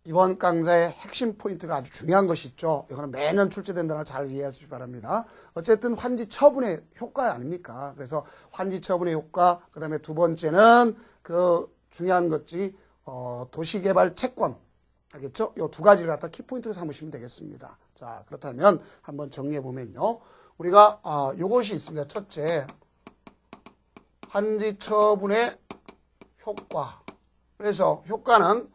이번 강좌의 핵심 포인트가 아주 중요한 것이 있죠. 이거는 매년 출제된다는 걸 잘 이해해 주시기 바랍니다. 어쨌든 환지 처분의 효과 아닙니까? 그래서 환지 처분의 효과, 그 다음에 두 번째는 그 중요한 것이 도시개발 채권. 알겠죠? 이 두 가지를 갖다 키포인트로 삼으시면 되겠습니다. 자, 그렇다면 한번 정리해 보면요. 우리가 요것이 있습니다. 첫째, 환지 처분의 효과. 그래서 효과는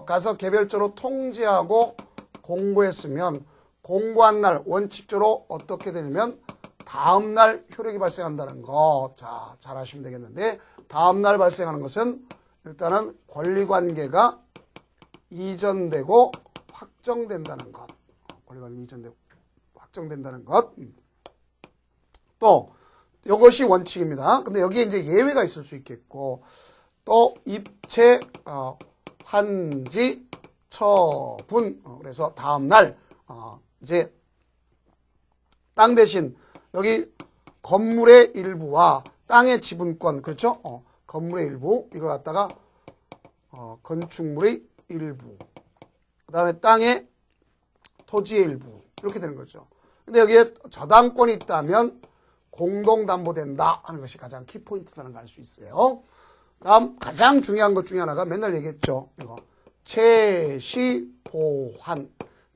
가서 개별적으로 통지하고 공고했으면 공고한 날 원칙적으로 어떻게 되냐면 다음날 효력이 발생한다는 거. 자, 잘 하시면 되겠는데 다음날 발생하는 것은 일단은 권리관계가 이전되고 확정된다는 것. 권리관계가 이전되고 확정된다는 것. 또 이것이 원칙입니다. 근데 여기에 이제 예외가 있을 수 있겠고 또 입체 환지 처분. 그래서 다음날 이제 땅 대신 여기 건물의 일부와 땅의 지분권, 그렇죠? 건물의 일부, 이걸 갖다가 건축물의 일부, 그 다음에 땅의 토지의 일부, 이렇게 되는 거죠. 근데 여기에 저당권이 있다면 공동담보된다 하는 것이 가장 키포인트라는 걸 알 수 있어요. 다음 가장 중요한 것 중에 하나가 맨날 얘기했죠. 이거 채시보환.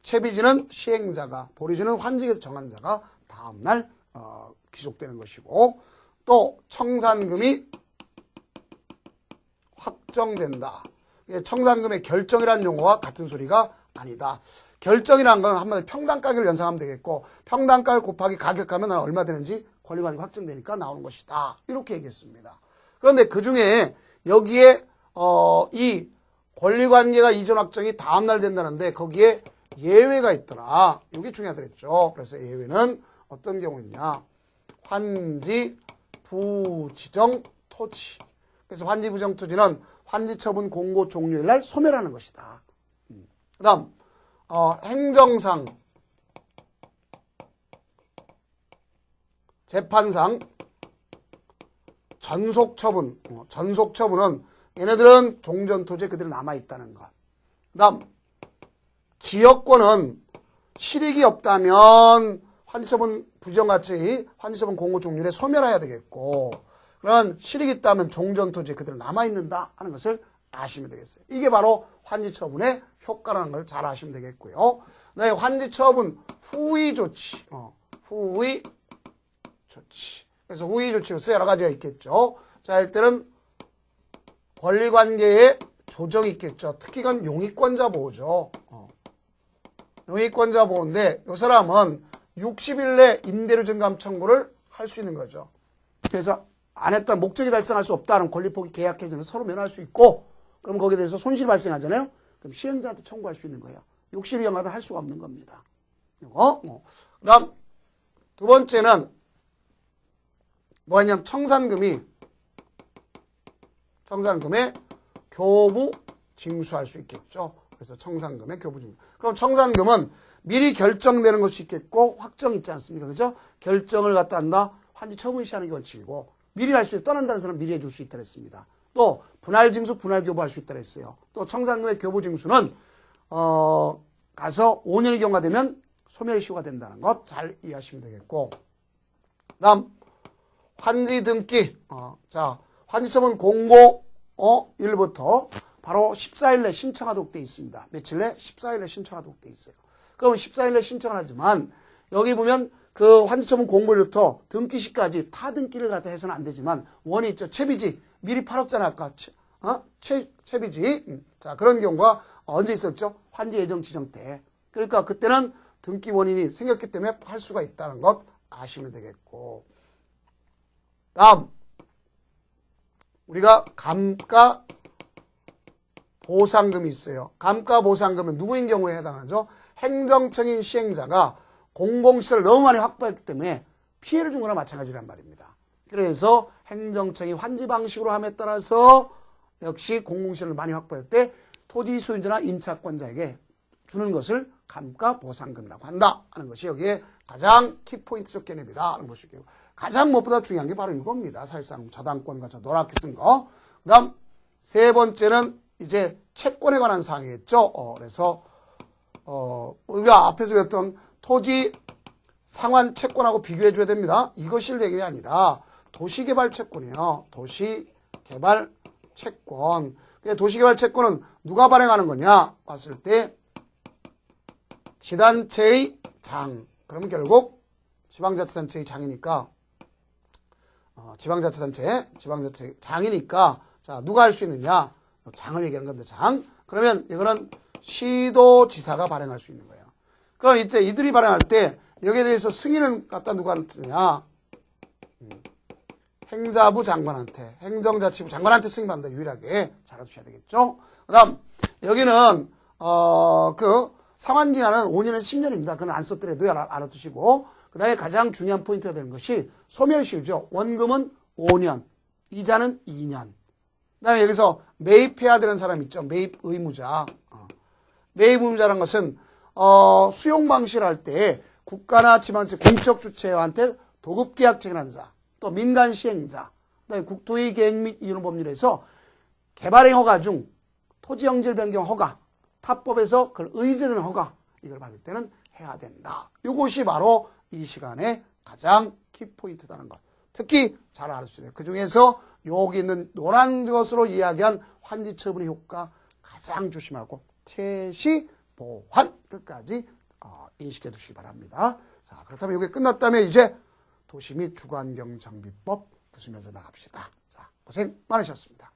채비지는 시행자가, 보리지는 환직에서 정한 자가 다음날 귀속되는 것이고, 또 청산금이 확정된다. 청산금의 결정이라는 용어와 같은 소리가 아니다. 결정이라는 건 한마디로 평당가격을 연상하면 되겠고, 평당가격 곱하기 가격하면 얼마 되는지 권리관계가 확정되니까 나오는 것이다. 이렇게 얘기했습니다. 그런데 그 중에 여기에 이 권리관계가 이전 확정이 다음날 된다는데 거기에 예외가 있더라. 이게 중요하더랬죠. 그래서 예외는 어떤 경우냐. 환지 부지정 토지. 그래서 환지 부지정 토지는 환지 처분 공고 종료일 날 소멸하는 것이다. 그 다음 행정상 재판상 전속처분. 전속처분은 얘네들은 종전토지에 그대로 남아있다는 것. 그 다음 지역권은 실익이 없다면 환지처분 부정가치 환지처분 공고 종료일에 소멸해야 되겠고, 그런 실익이 있다면 종전토지에 그대로 남아있는다 하는 것을 아시면 되겠어요. 이게 바로 환지처분의 효과라는 걸 잘 아시면 되겠고요. 네, 환지처분 후의 조치. 후의 조치. 그래서 후의 조치로서 여러 가지가 있겠죠. 자, 일단은 권리관계의 조정이 있겠죠. 특히 이건 용의권자 보호죠. 용의권자 보호인데 이 사람은 60일 내 임대료 증감 청구를 할 수 있는 거죠. 그래서 안 했다 목적이 달성할 수 없다는 권리포기 계약 해지는 서로 면할 수 있고, 그럼 거기에 대해서 손실이 발생하잖아요. 그럼 시행자한테 청구할 수 있는 거예요. 60일 이하는 할 수가 없는 겁니다. 이거. 그다음 두 번째는 뭐냐면 청산금에 교부 징수할 수 있겠죠. 그래서 청산금에 교부 징수. 그럼 청산금은 미리 결정되는 것이 있겠고 확정이 있지 않습니까? 그죠? 결정을 갖다 한다. 환지 처분 시하는 게 원칙이고, 미리 할 수 있다. 떠난다는 사람은 미리 해줄 수 있다 그랬습니다. 또 분할 징수, 분할 교부할 수 있다 그랬어요. 또 청산금의 교부 징수는 가서 5년이 경과가 되면 소멸시효가 된다는 것 잘 이해하시면 되겠고, 다음 환지 등기. 자, 환지처분 공고 일부터 바로 14일 내 신청하도록 되어 있습니다. 며칠 내? 14일 내 신청하도록 되어 있어을 그럼 14일 내 신청을 하지만 여기 보면 그 환지처분 공고일부터 등기시까지 타 등기를 갖다 해서는 안 되지만 원이 있죠. 채비지 미리 팔았잖아 아까. 채비지. 자, 그런 경우가 언제 있었죠? 환지 예정 지정 때. 그러니까 그때는 등기 원인이 생겼기 때문에 할 수가 있다는 것 아시면 되겠고, 다음 우리가 감가 보상금이 있어요. 감가 보상금은 누구인 경우에 해당하죠? 행정청인 시행자가 공공시설을 너무 많이 확보했기 때문에 피해를 준 거나 마찬가지란 말입니다. 그래서 행정청이 환지 방식으로 함에 따라서 역시 공공시설을 많이 확보할 때 토지 소유자나 임차권자에게 주는 것을 감가 보상금이라고 한다 하는 것이 여기에 가장 키포인트적 개념이다 하는 것이고요. 가장 무엇보다 중요한 게 바로 이겁니다. 사실상 저당권과 저 노랗게 쓴 거. 그 다음 세 번째는 이제 채권에 관한 사항이겠죠. 그래서 우리가 앞에서 배웠던 토지 상환 채권하고 비교해 줘야 됩니다. 이것이 얘기가 아니라 도시개발 채권이에요. 도시개발 채권. 도시개발 채권은 누가 발행하는 거냐 봤을 때 지단체의 장. 그러면 결국 지방자치단체의 장이니까 지방자치단체 장이니까 자 누가 할 수 있느냐 장을 얘기하는 겁니다. 장. 그러면 이거는 시도지사가 발행할 수 있는 거예요. 그럼 이때 이들이 발행할 때 여기에 대해서 승인은 갖다 누가 하느냐 행자부 장관한테 행정자치부 장관한테 승인받는다. 유일하게 잘 알아두셔야 되겠죠. 그 다음 여기는 그 상환기간은 5년에서 10년입니다. 그건 안 썼더라도 알아두시고 그 다음에 가장 중요한 포인트가 되는 것이 소멸시효죠. 원금은 5년 이자는 2년. 그 다음에 여기서 매입해야 되는 사람 있죠. 매입 의무자. 매입 의무자라는 것은 수용 방식을 할 때 국가나 지방채 공적 주체한테 도급계약 체결한 자, 또 민간 시행자, 그다음에 국토의 계획 및 이용 법률에서 개발행 허가 중 토지 형질 변경 허가, 타법에서 그걸 의제되는 허가 이걸 받을 때는 해야 된다. 이것이 바로 이 시간에 가장 키포인트다는 것. 특히 잘 알아주셔야 돼요. 그 중에서 여기 있는 노란 것으로 이야기한 환지 처분의 효과 가장 조심하고 채시 보환 끝까지 인식해 두시기 바랍니다. 자, 그렇다면 이게 끝났다면 이제 도시 및 주거환경정비법 부수면서 나갑시다. 자, 고생 많으셨습니다.